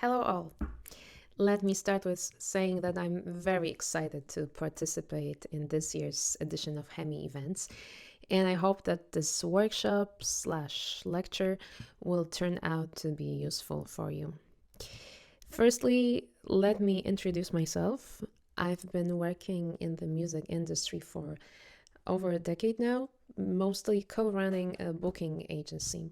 Hello, all. Let me start with saying that I'm very excited to participate in this year's edition of Hemi events, and I hope that this workshop slash lecture will turn out to be useful for you. Firstly, let me introduce myself. I've been working in the music industry for over a decade now, mostly co running a booking agency.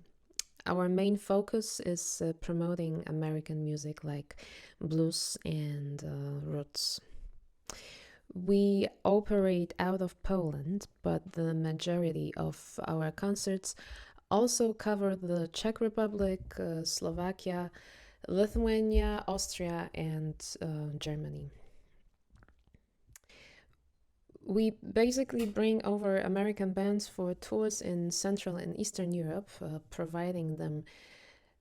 Our main focus is promoting American music like blues and roots. We operate out of Poland, but the majority of our concerts also cover the Czech Republic, Slovakia, Lithuania, Austria, and Germany. We basically bring over American bands for tours in Central and Eastern Europe, providing them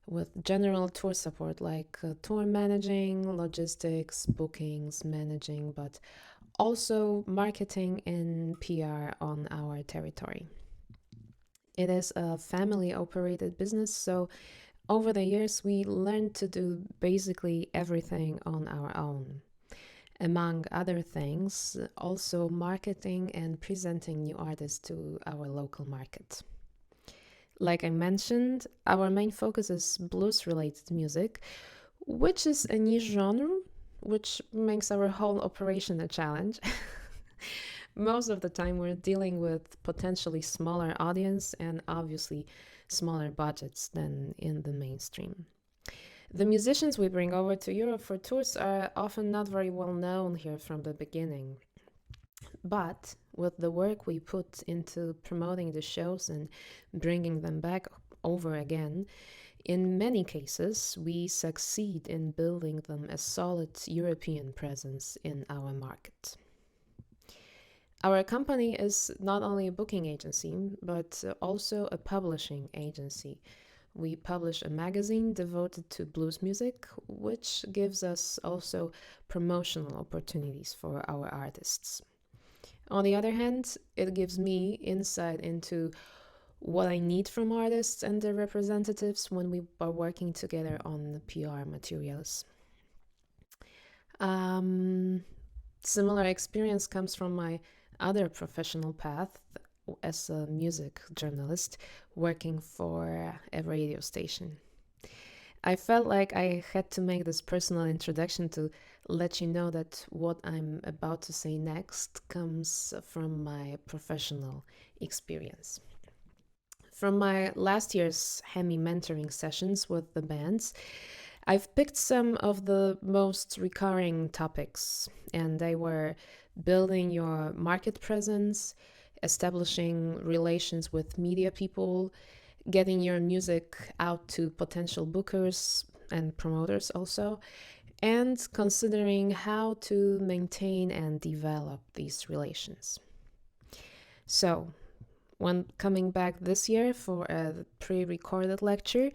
with general tour support like tour managing, logistics, bookings, managing, but also marketing and PR on our territory. It is a family operated business, so over the years we learned to do basically everything on our own. Among other things, also marketing and presenting new artists to our local market. Like I mentioned, our main focus is blues related music, which is a niche genre, which makes our whole operation a challenge. Most of the time, we're dealing with potentially smaller audience and obviously smaller budgets than in the mainstream. The musicians we bring over to Europe for tours are often not very well known here from the beginning. But with the work we put into promoting the shows and bringing them back over again, in many cases, we succeed in building them a solid European presence in our market. Our company is not only a booking agency, but also a publishing agency. We publish a magazine devoted to blues music, which gives us also promotional opportunities for our artists. On the other hand, it gives me insight into what I need from artists and their representatives when we are working together on the PR materials. Um, Similar experience comes from my other professional path as a music journalist working for a radio station. I felt like I had to make this personal introduction to let you know that what I'm about to say next comes from my professional experience. From my last year's Hemi mentoring sessions with the bands, I've picked some of the most recurring topics, and they were building your market presence, establishing relations with media people, getting your music out to potential bookers and promoters also, and considering how to maintain and develop these relations. So, when coming back this year for a pre recorded lecture,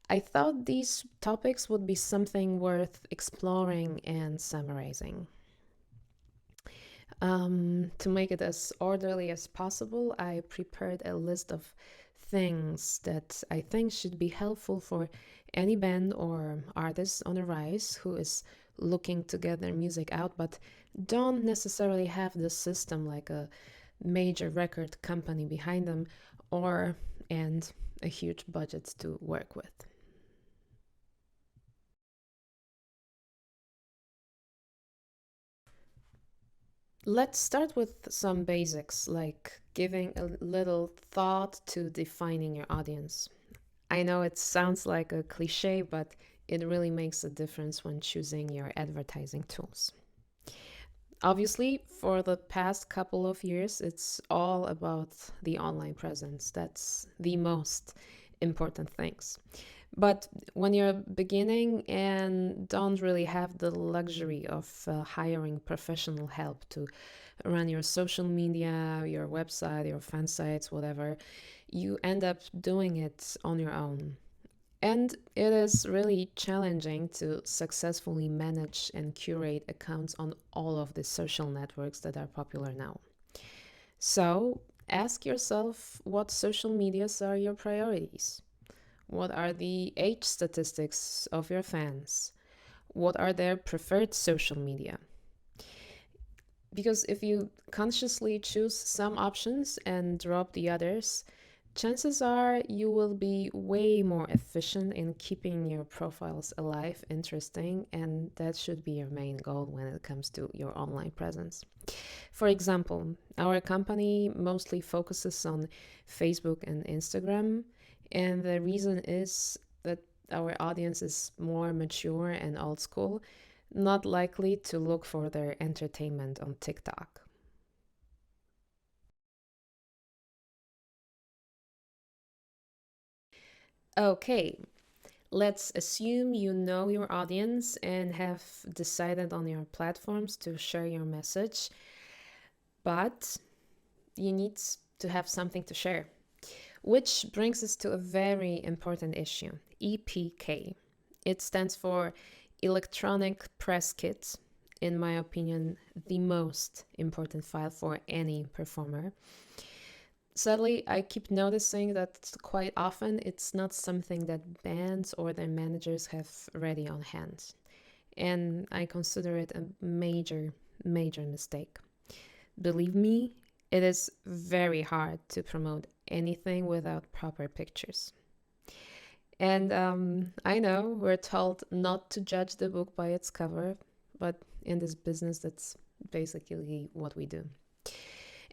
I thought these topics would be something worth exploring and summarizing. To make it as orderly as possible, I prepared a list of things that I think should be helpful for any band or artist on the rise who is looking to get their music out but don't necessarily have the system like a major record company behind them or and a huge budget to work with. Let's start with some basics, like giving a little thought to defining your audience. I know it sounds like a cliche, but it really makes a difference when choosing your advertising tools. Obviously, for the past couple of years, it's all about the online presence. That's the most important things. But when you're beginning and don't really have the luxury of hiring professional help to run your social media, your website, your fan sites, whatever, you end up doing it on your own. And it is really challenging to successfully manage and curate accounts on all of the social networks that are popular now. So ask yourself what social medias are your priorities? What are the age statistics of your fans? What are their preferred social media? Because if you consciously choose some options and drop the others, chances are you will be way more efficient in keeping your profiles alive, interesting, and that should be your main goal when it comes to your online presence. For example, our company mostly focuses on Facebook and Instagram, and the reason is that our audience is more mature and old school, not likely to look for their entertainment on TikTok. Okay, let's assume you know your audience and have decided on your platforms to share your message, but you need to have something to share. Which brings us to a very important issue, EPK. It stands for Electronic Press Kit, in my opinion, the most important file for any performer. Sadly, I keep noticing that quite often it's not something that bands or their managers have ready on hand. And I consider it a major, major mistake. Believe me, it is very hard to promote anything without proper pictures. And I know we're told not to judge the book by its cover, but in this business, that's basically what we do.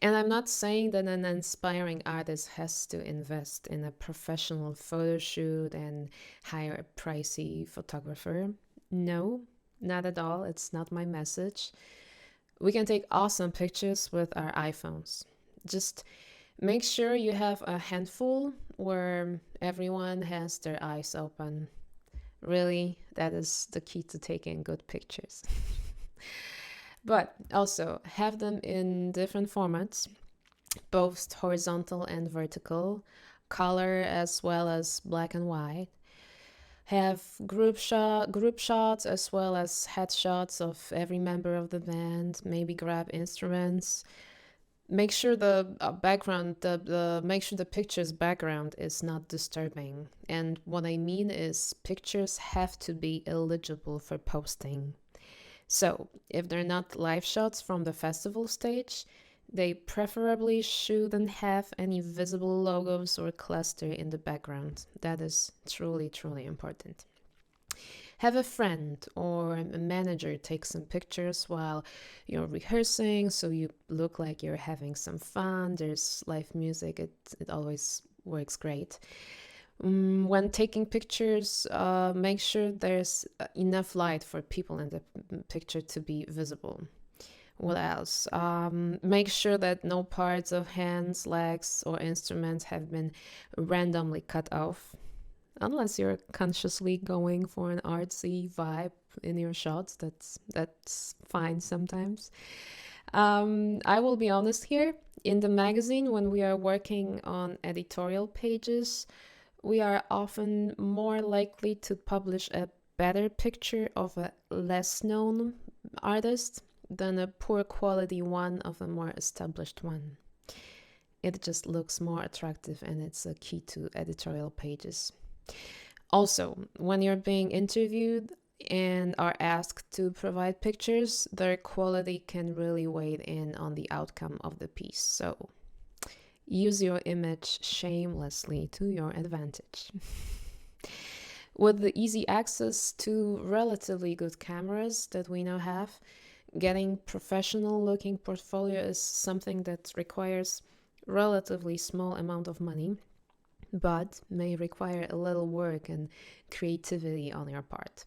And I'm not saying that an inspiring artist has to invest in a professional photo shoot and hire a pricey photographer. No, not at all. It's not my message. We can take awesome pictures with our iPhones. Just make sure you have a handful where everyone has their eyes open. Really, that is the key to taking good pictures. But also have them in different formats, both horizontal and vertical, color as well as black and white. Have group shots as well as headshots of every member of the band. Maybe grab instruments. Make sure the background, the make sure the picture's background is not disturbing. And what I mean is pictures have to be eligible for posting. So, if they're not live shots from the festival stage, they preferably shouldn't have any visible logos or cluster in the background. That is truly, truly important. Have a friend or a manager take some pictures while you're rehearsing so you look like you're having some fun. There's live music, it always works great. When taking pictures, make sure there's enough light for people in the picture to be visible. What else? Make sure that no parts of hands, legs, or instruments have been randomly cut off. Unless you're consciously going for an artsy vibe in your shots, that's fine sometimes. I will be honest here. In the magazine, when we are working on editorial pages, we are often more likely to publish a better picture of a less known artist than a poor quality one of a more established one. It just looks more attractive and it's a key to editorial pages. Also, when you're being interviewed and are asked to provide pictures, their quality can really weigh in on the outcome of the piece. So, use your image shamelessly to your advantage. With the easy access to relatively good cameras that we now have, getting professional looking portfolio is something that requires relatively small amount of money, but may require a little work and creativity on your part.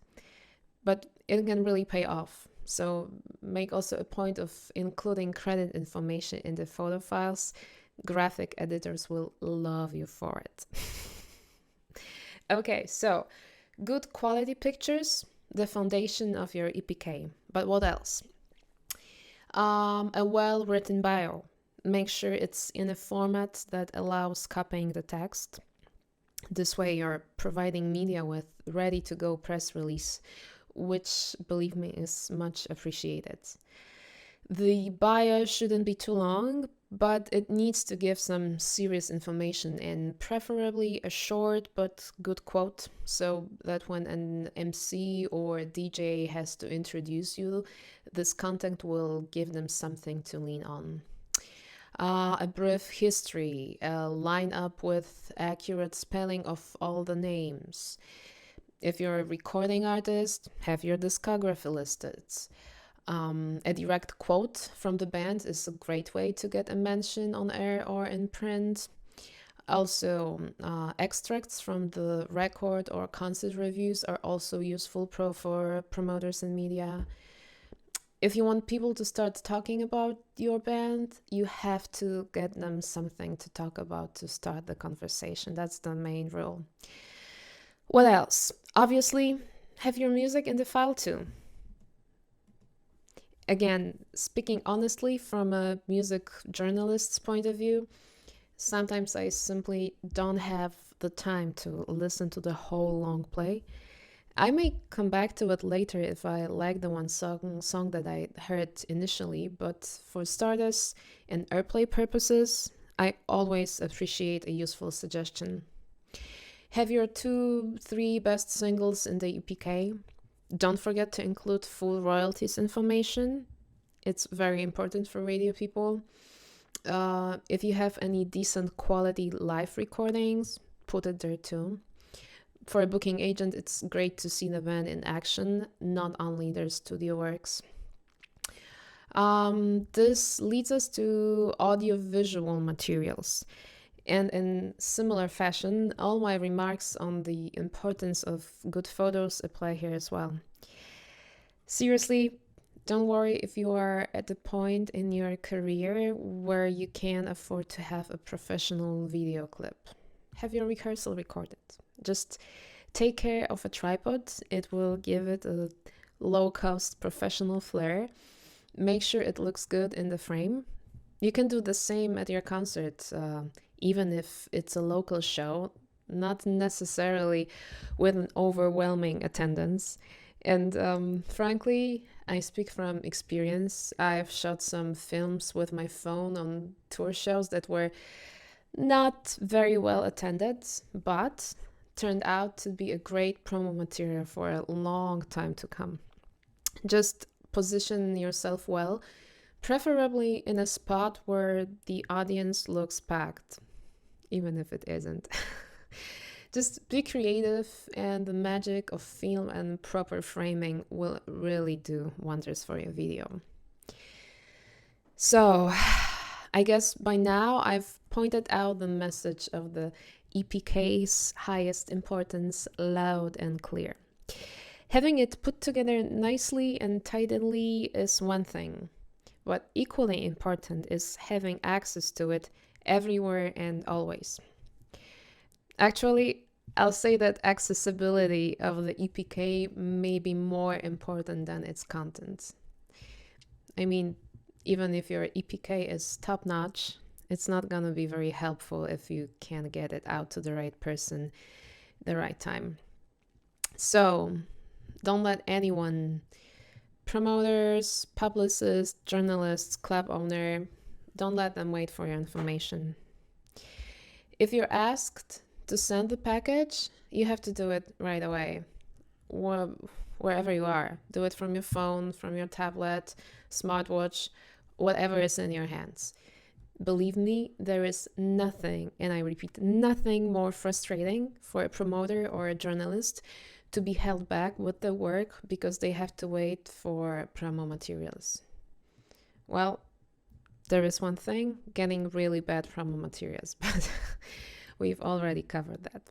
But it can really pay off. So make also a point of including credit information in the photo files. Graphic editors will love you for it. Okay, so good quality pictures, the foundation of your EPK. But what else? A well-written bio. Make sure it's in a format that allows copying the text. This way you're providing media with ready-to-go press release, which, believe me, is much appreciated. The bio shouldn't be too long, but it needs to give some serious information and preferably a short but good quote so that when an MC or DJ has to introduce you, this content will give them something to lean on. A brief history, a line up with accurate spelling of all the names. If you're a recording artist, have your discography listed. A direct quote from the band is a great way to get a mention on air or in print. Also, extracts from the record or concert reviews are also useful for promoters and media. If you want people to start talking about your band, you have to get them something to talk about to start the conversation. That's the main rule. What else? Obviously, have your music in the file too. Again, speaking honestly from a music journalist's point of view, sometimes I simply don't have the time to listen to the whole long play. I may come back to it later if I like the one song that I heard initially, but for starters and airplay purposes, I always appreciate a useful suggestion. Have your 2, 3 best singles in the EPK. Don't forget to include full royalties information. It's very important for radio people. If you have any decent quality live recordings, put it there too. For a booking agent, it's great to see the band in action, not only their studio works. This leads us to audiovisual materials. And in similar fashion, all my remarks on the importance of good photos apply here as well. Seriously, don't worry if you are at the point in your career where you can afford to have a professional video clip. Have your rehearsal recorded. Just take care of a tripod. It will give it a low-cost professional flair. Make sure it looks good in the frame. You can do the same at your concert, even if it's a local show, not necessarily with an overwhelming attendance. And frankly, I speak from experience. I've shot some films with my phone on tour shows that were not very well attended, but turned out to be a great promo material for a long time to come. Just position yourself well, preferably in a spot where the audience looks packed, even if it isn't. Just be creative, and the magic of film and proper framing will really do wonders for your video. So, I guess by now I've pointed out the message of the EPK's highest importance loud and clear. Having it put together nicely and tidily is one thing. What equally important is having access to it everywhere and always. Actually, I'll say that accessibility of the EPK may be more important than its content. I mean, even if your EPK is top notch, it's not gonna be very helpful if you can't get it out to the right person the right time. So, don't let anyone, promoters, publicists, journalists, club owner, don't let them wait for your information. If you're asked to send the package, you have to do it right away, wherever you are. Do it from your phone, from your tablet, smartwatch, whatever is in your hands. Believe me, there is nothing, and I repeat, nothing more frustrating for a promoter or a journalist to be held back with the work because they have to wait for promo materials. Well, there is one thing, getting really bad promo materials, but we've already covered that.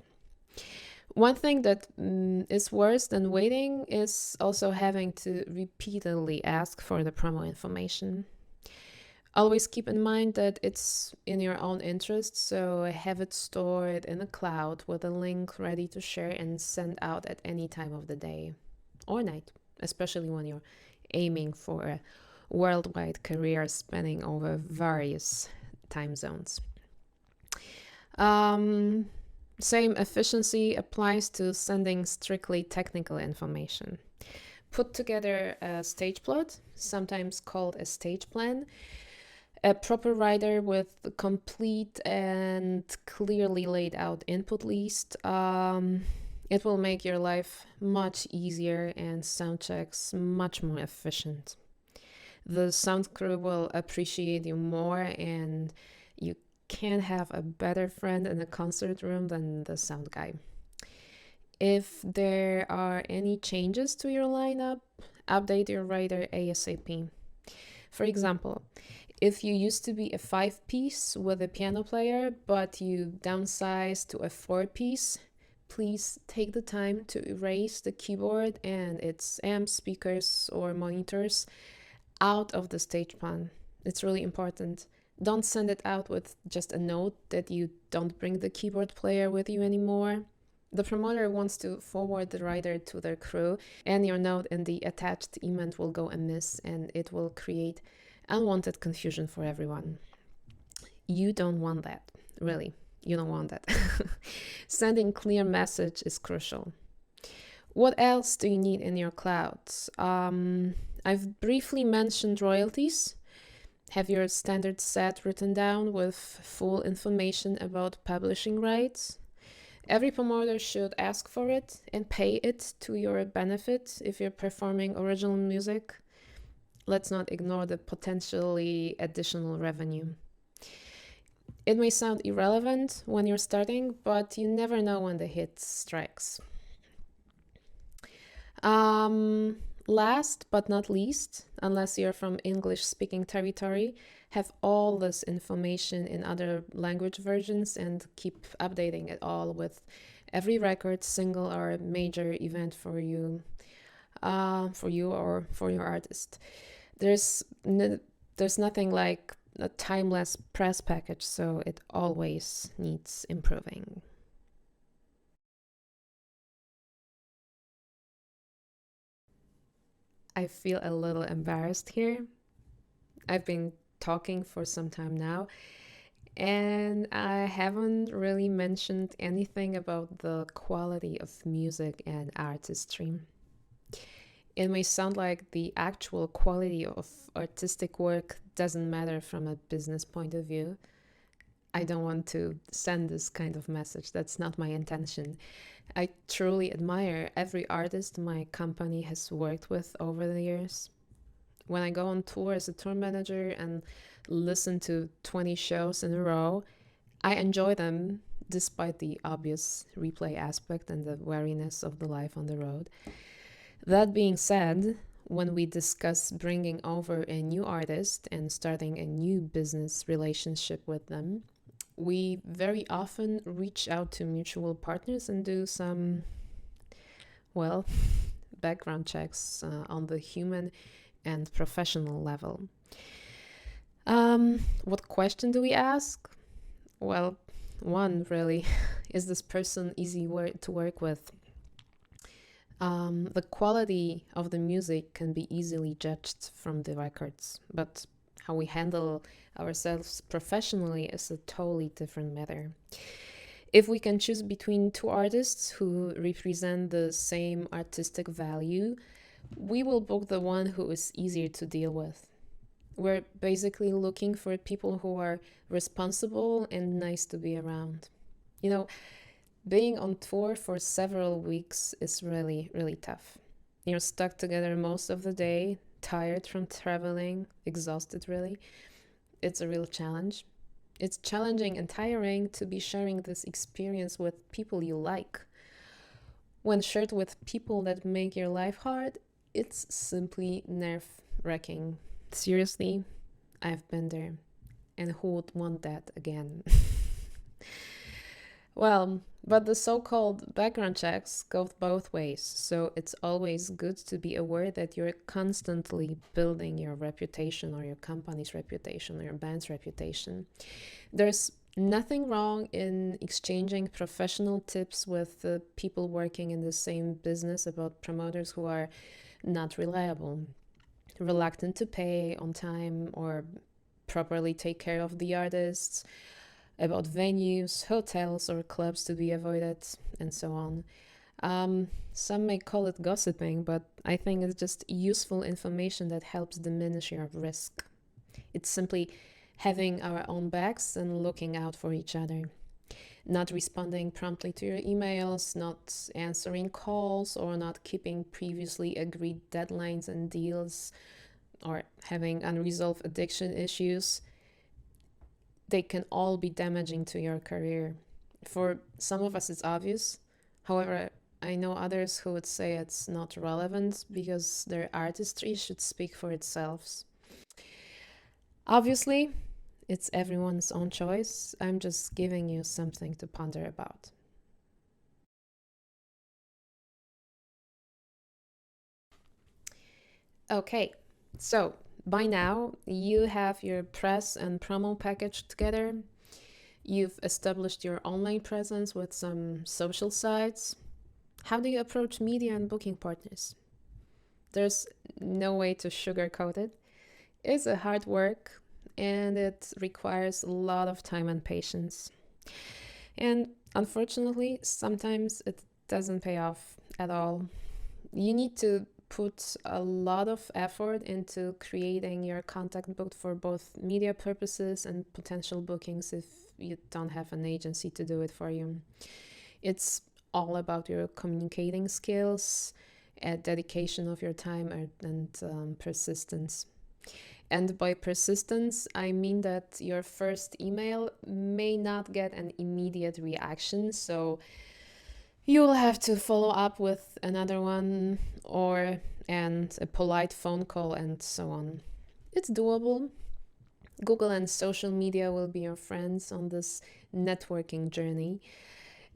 One thing that is worse than waiting is also having to repeatedly ask for the promo information. Always keep in mind that it's in your own interest, so have it stored in a cloud with a link ready to share and send out at any time of the day or night, especially when you're aiming for a worldwide career spanning over various time zones. Same efficiency applies to sending strictly technical information. Put together a stage plot, sometimes called a stage plan, A proper writer with a complete and clearly laid out input list. It will make your life much easier and sound checks much more efficient. The sound crew will appreciate you more, and you can't have a better friend in a concert room than the sound guy. If there are any changes to your lineup, update your writer ASAP. For example, if you used to be a 5 piece with a piano player, but you downsize to a 4 piece, please take the time to erase the keyboard and its amps, speakers, or monitors out of the stage plan. It's really important. Don't send it out with just a note that you don't bring the keyboard player with you anymore. The promoter wants to forward the writer to their crew, and your note in the attached email will go amiss and it will create unwanted confusion for everyone. You don't want that, really. You don't want that. Sending clear message is crucial. What else do you need in your clouds? I've briefly mentioned royalties. Have your standard set written down with full information about publishing rights. Every promoter should ask for it and pay it to your benefit if you're performing original music. Let's not ignore the potentially additional revenue. It may sound irrelevant when you're starting, but you never know when the hit strikes. Last but not least, unless you're from English speaking territory, have all this information in other language versions and keep updating it all with every record, single, or major event for you or for your artist. There's nothing like a timeless press package, so it always needs improving. I feel a little embarrassed here. I've been talking for some time now, and I haven't really mentioned anything about the quality of music and artistry. It may sound like the actual quality of artistic work doesn't matter from a business point of view. I don't want to send this kind of message. That's not my intention. I truly admire every artist my company has worked with over the years. When I go on tour as a tour manager and listen to 20 shows in a row, I enjoy them despite the obvious replay aspect and the weariness of the life on the road. That being said, when we discuss bringing over a new artist and starting a new business relationship with them, we very often reach out to mutual partners and do some, well, background checks on the human and professional level. What question do we ask? Well, one really is this person easy to work with? The quality of the music can be easily judged from the records, but how we handle ourselves professionally is a totally different matter. If we can choose between two artists who represent the same artistic value, we will book the one who is easier to deal with. We're basically looking for people who are responsible and nice to be around. You know, being on tour for several weeks is really, really tough. You're stuck together most of the day, tired from traveling, exhausted really. It's a real challenge. It's challenging and tiring to be sharing this experience with people you like. When shared with people that make your life hard, it's simply nerve wracking. Seriously, I've been there. And who would want that again? Well, but the so called background checks go both ways, so it's always good to be aware that you're constantly building your reputation or your company's reputation or your band's reputation. There's nothing wrong in exchanging professional tips with people working in the same business about promoters who are not reliable, reluctant to pay on time or properly take care of the artists, about venues, hotels, or clubs to be avoided, and so on. Some may call it gossiping, but I think it's just useful information that helps diminish your risk. It simply having our own backs and looking out for each other, not responding promptly to your emails, not answering calls, or not keeping previously agreed deadlines and deals, or having unresolved addiction issues. They can all be damaging to your career. For some of us, it's obvious. However, I know others who would say it's not relevant because their artistry should speak for itself. Obviously, it's everyone's own choice. I'm just giving you something to ponder about. Okay, so by now you have your press and promo package together. You've established your online presence with some social sites. How do you approach media and booking partners? There's no way to sugarcoat it. It's a hard work and it requires a lot of time and patience. And unfortunately, sometimes it doesn't pay off at all. You need to put a lot of effort into creating your contact book for both media purposes and potential bookings if you don't have an agency to do it for you. It's all about your communicating skills, dedication of your time, and persistence. And by persistence, I mean that your first email may not get an immediate reaction, so you will have to follow up with another one or and a polite phone call and so on. It's doable. Google and social media will be your friends on this networking journey.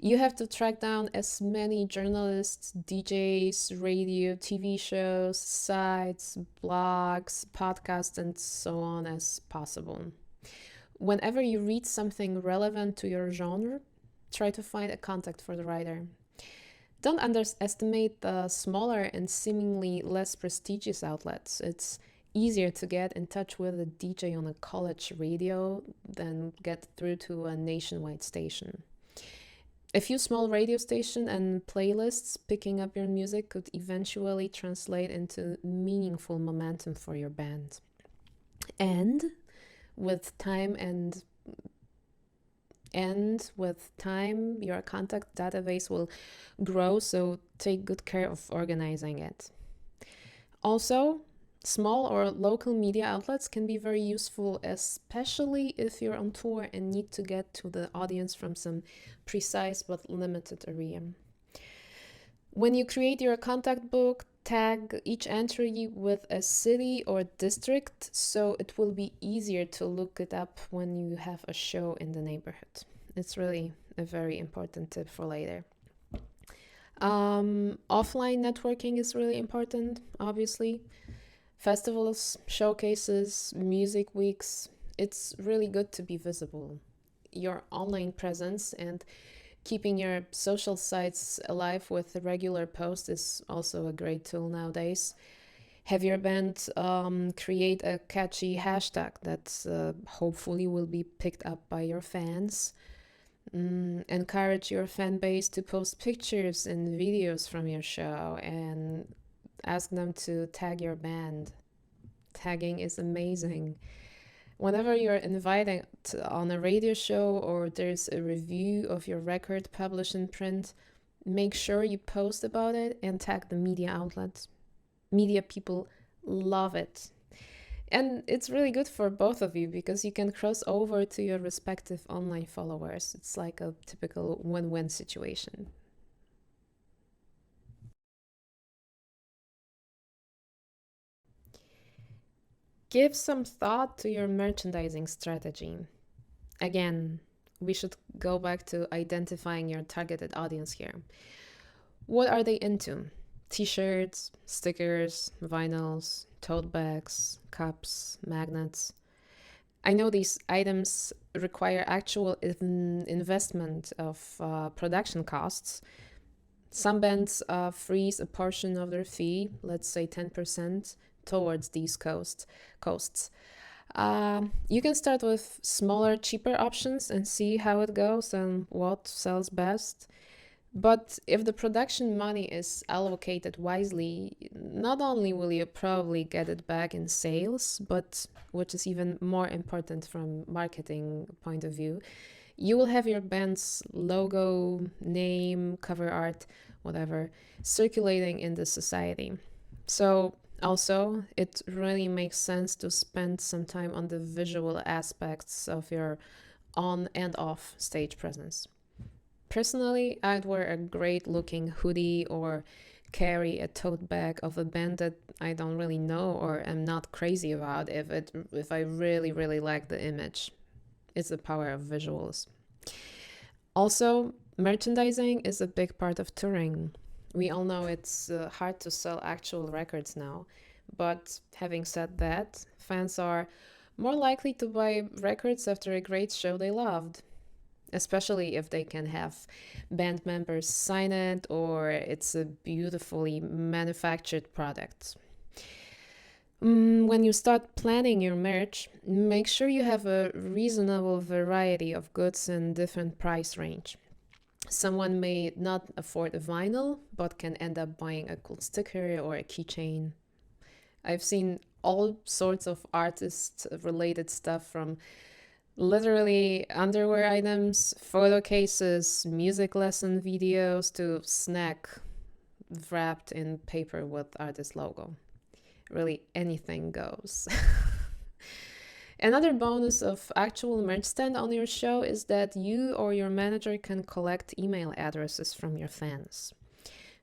You have to track down as many journalists, DJs, radio, TV shows, sites, blogs, podcasts, and so on as possible. Whenever you read something relevant to your genre, try to find a contact for the writer. Don't underestimate the smaller and seemingly less prestigious outlets. It's easier to get in touch with a DJ on a college radio than get through to a nationwide station. A few small radio stations and playlists picking up your music could eventually translate into meaningful momentum for your band. And with time and with time, your contact database will grow, so take good care of organizing it. Also, small or local media outlets can be very useful, especially if you're on tour and need to get to the audience from some precise but limited area. When you create your contact book, tag each entry with a city or district so it will be easier to look it up when you have a show in the neighborhood. It's really a very important tip for later. Offline networking is really important, obviously. Festivals, showcases, music weeks. It's really good to be visible. Your online presence and keeping your social sites alive with regular posts is also a great tool nowadays. Have your band create a catchy hashtag that hopefully will be picked up by your fans. Encourage your fan base to post pictures and videos from your show and ask them to tag your band. Tagging is amazing. Whenever you're invited on a radio show or there's a review of your record published in print, make sure you post about it and tag the media outlets. Media people love it. And it's really good for both of you because you can cross over to your respective online followers. It's like a typical win-win situation. Give some thought to your merchandising strategy. Again, we should go back to identifying your targeted audience here. What are they into? T-shirts, stickers, vinyls, tote bags, cups, magnets. I know these items require actual investment of production costs. Some bands freeze a portion of their fee, let's say 10%, towards these costs. You can start with smaller, cheaper options and see how it goes and what sells best. But if the production money is allocated wisely, not only will you probably get it back in sales, but which is even more important from marketing point of view, you will have your band's logo, name, cover art, whatever, circulating in the society. So also, it really makes sense to spend some time on the visual aspects of your on and off stage presence. Personally, I'd wear a great looking hoodie or carry a tote bag of a band that I don't really know or am not crazy about if I really like the image. It's the power of visuals. Also, merchandising is a big part of touring. We all know it's hard to sell actual records now, but having said that, fans are more likely to buy records after a great show they loved, especially if they can have band members sign it or it's a beautifully manufactured product. When you start planning your merch, make sure you have a reasonable variety of goods in different price range. Someone may not afford a vinyl, but can end up buying a cool sticker or a keychain. I've seen all sorts of artist related stuff from literally underwear items, photo cases, music lesson videos to snack wrapped in paper with artist logo. Really anything goes. Another bonus of actual merch stand on your show is that you or your manager can collect email addresses from your fans.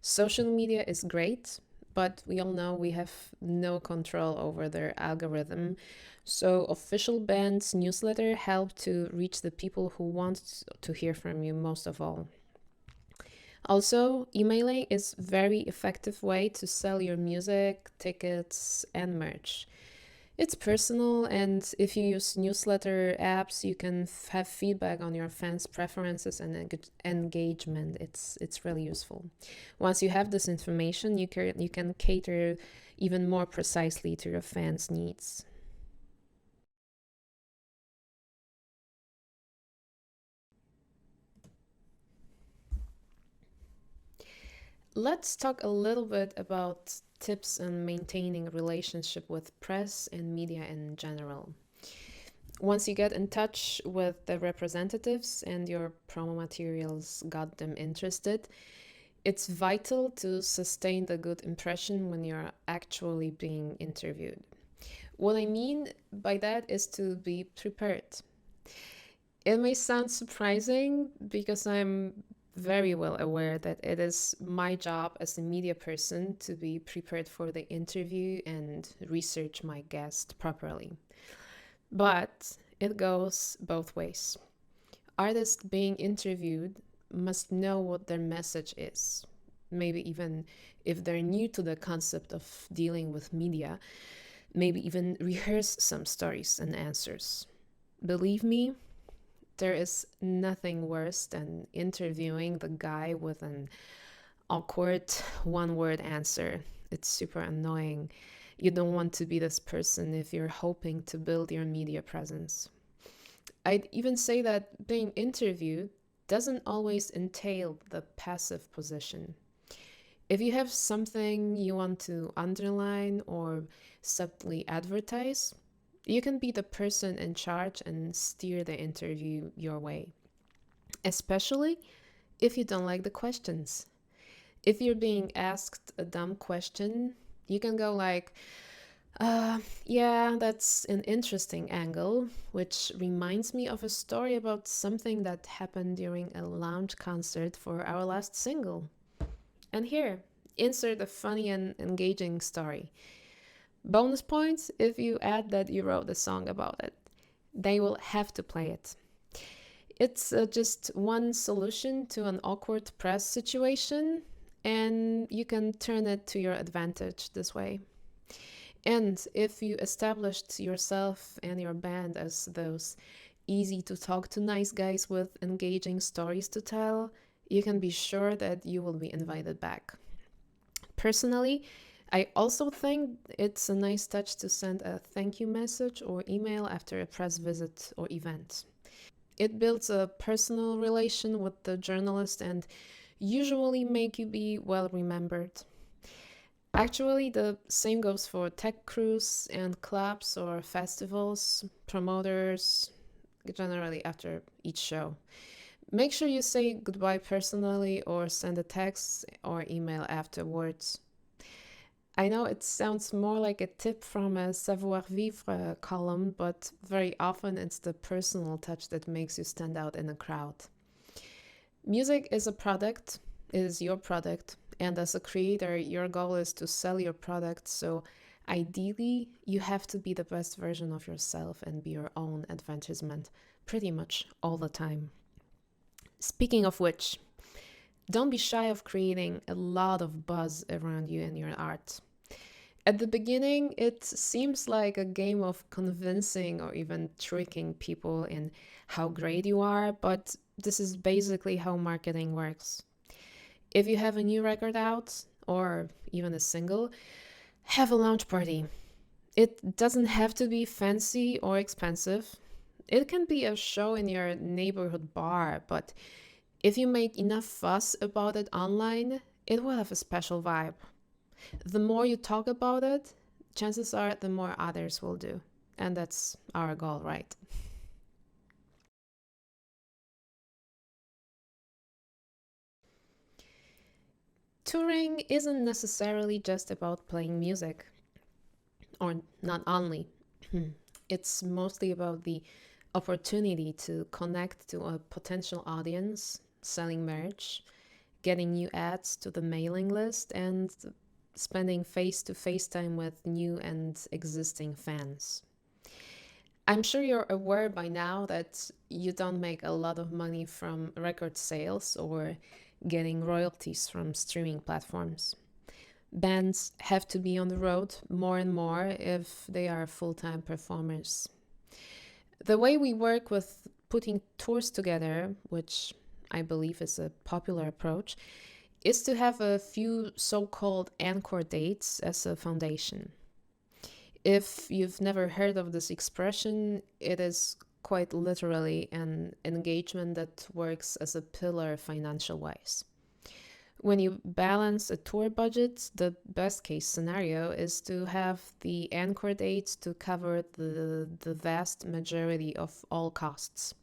Social media is great, but we all know we have no control over their algorithm. So, official band's newsletter help to reach the people who want to hear from you most of all. Also, emailing is very effective way to sell your music, tickets, and merch. It's personal, and if you use newsletter apps, you can have feedback on your fans' preferences and engagement. It's really useful. Once you have this information, you can cater even more precisely to your fans' needs. Let's talk a little bit about tips on maintaining a relationship with press and media in general. Once you get in touch with the representatives and your promo materials got them interested, it's vital to sustain the good impression when you're actually being interviewed. What I mean by that is to be prepared. It may sound surprising because I'm very well aware that it is my job as a media person to be prepared for the interview and research my guest properly. But it goes both ways. Artists being interviewed must know what their message is. Maybe even if they're new to the concept of dealing with media, maybe even rehearse some stories and answers. Believe me, there is nothing worse than interviewing the guy with an awkward one word answer. It's super annoying. You don't want to be this person if you're hoping to build your media presence. I'd even say that being interviewed doesn't always entail the passive position. If you have something you want to underline or subtly advertise, you can be the person in charge and steer the interview your way, especially if you don't like the questions. If you're being asked a dumb question, you can go like, yeah, that's an interesting angle, which reminds me of a story about something that happened during a lounge concert for our last single. And here, insert a funny and engaging story. Bonus points if you add that you wrote a song about it. They will have to play it. It's just one solution to an awkward press situation, and you can turn it to your advantage this way. And if you established yourself and your band as those easy to talk to nice guys with engaging stories to tell, you can be sure that you will be invited back. Personally, I also think it's a nice touch to send a thank you message or email after a press visit or event. It builds a personal relation with the journalist and usually make you be well remembered. Actually, the same goes for tech crews and clubs or festivals, promoters, generally after each show. Make sure you say goodbye personally or send a text or email afterwards. I know it sounds more like a tip from a savoir vivre column, but very often it's the personal touch that makes you stand out in a crowd. Music is a product, is your product, and as a creator, your goal is to sell your product. So ideally, you have to be the best version of yourself and be your own advertisement pretty much all the time. Speaking of which, don't be shy of creating a lot of buzz around you and your art. At the beginning, it seems like a game of convincing or even tricking people in how great you are, but this is basically how marketing works. If you have a new record out, or even a single, have a launch party. It doesn't have to be fancy or expensive. It can be a show in your neighborhood bar, but if you make enough fuss about it online, it will have a special vibe. The more you talk about it, chances are the more others will do. And that's our goal, right? Touring isn't necessarily just about playing music, or not only. It's mostly about the opportunity to connect to a potential audience, selling merch, getting new ads to the mailing list, and spending face to face time with new and existing fans. I'm sure you're aware by now that you don't make a lot of money from record sales or getting royalties from streaming platforms. Bands have to be on the road more and more if they are full time performers. The way we work with putting tours together, which I believe is a popular approach, is to have a few so called anchor dates as a foundation. If you've never heard of this expression, it is quite literally an engagement that works as a pillar financial wise. When you balance a tour budget, the best case scenario is to have the anchor dates to cover the vast majority of all costs.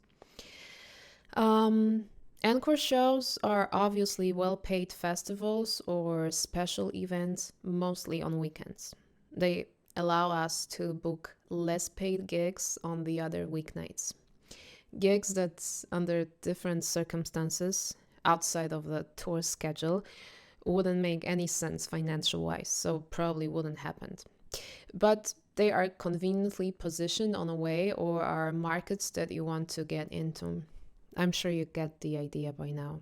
Um, Anchor shows are obviously well paid festivals or special events, mostly on weekends. They allow us to book less paid gigs on the other weeknights. Gigs that, under different circumstances outside of the tour schedule, wouldn't make any sense financial wise, so probably wouldn't happen. But they are conveniently positioned on a way or are markets that you want to get into. I'm sure you get the idea by now.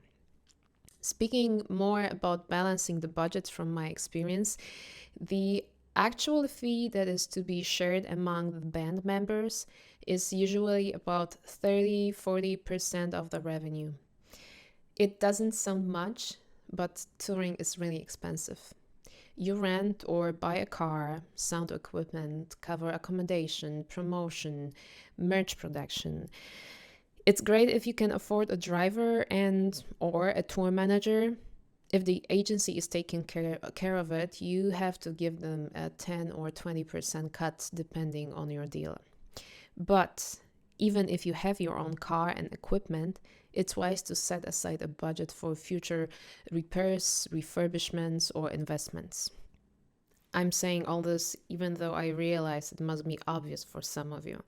Speaking more about balancing the budget from my experience, the actual fee that is to be shared among the band members is usually about 30-40% of the revenue. It doesn't sound much, but touring is really expensive. You rent or buy a car, sound equipment, cover accommodation, promotion, merch production. It's great if you can afford a driver and or a tour manager. If the agency is taking care of it, you have to give them a 10 or 20% cut depending on your deal. But even if you have your own car and equipment, it's wise to set aside a budget for future repairs, refurbishments, or investments. I'm saying all this even though I realize it must be obvious for some of you.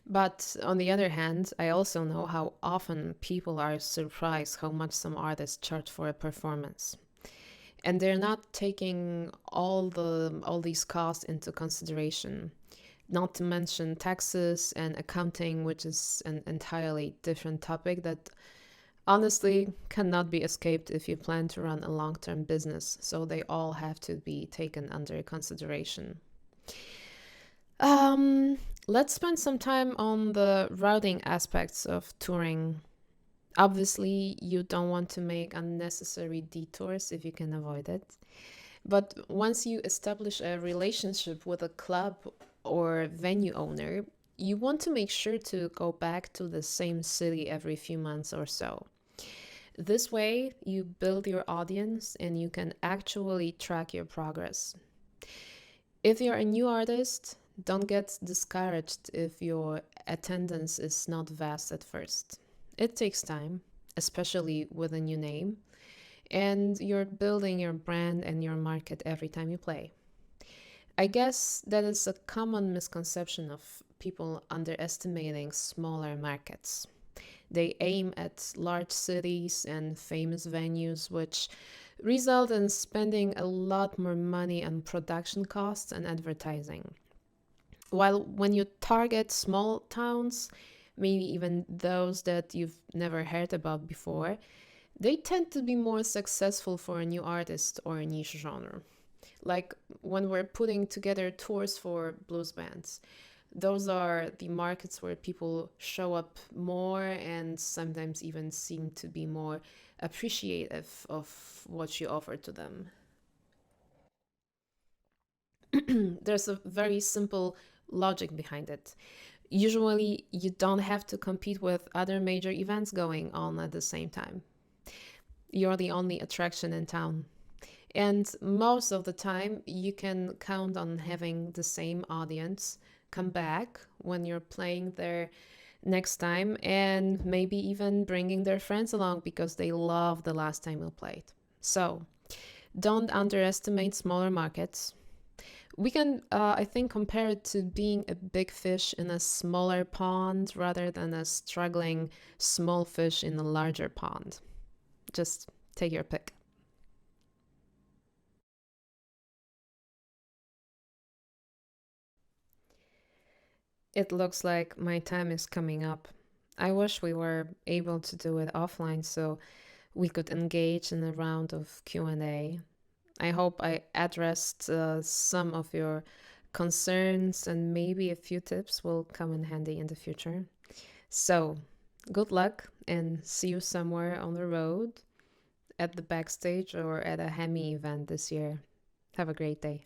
But on the other hand, I also know how often people are surprised how much some artists charge for a performance. And they're not taking all these costs into consideration. Not to mention taxes and accounting, which is an entirely different topic that honestly cannot be escaped if you plan to run a long-term business. So they all have to be taken under consideration. Let's spend some time on the routing aspects of touring. Obviously, you don't want to make unnecessary detours if you can avoid it. But once you establish a relationship with a club or venue owner, you want to make sure to go back to the same city every few months or so. This way, you build your audience and you can actually track your progress. If you're a new artist, don't get discouraged if your attendance is not vast at first. It takes time, especially with a new name, and you're building your brand and your market every time you play. I guess that is a common misconception of people underestimating smaller markets. They aim at large cities and famous venues, which result in spending a lot more money on production costs and advertising. While when you target small towns, maybe even those that you've never heard about before, they tend to be more successful for a new artist or a niche genre. Like when we're putting together tours for blues bands, those are the markets where people show up more and sometimes even seem to be more appreciative of what you offer to them. There's a very simple logic behind it. Usually, you don't have to compete with other major events going on at the same time. You're the only attraction in town. And most of the time, you can count on having the same audience come back when you're playing there next time and maybe even bringing their friends along because they love the last time you played. So don't underestimate smaller markets. We can, I think, compare it to being a big fish in a smaller pond rather than a struggling small fish in a larger pond. Just take your pick. It looks like my time is coming up. I wish we were able to do it offline so we could engage in a round of Q&A. I hope I addressed some of your concerns and maybe a few tips will come in handy in the future. So, good luck and see you somewhere on the road, at the backstage, or at a Hemi event this year. Have a great day.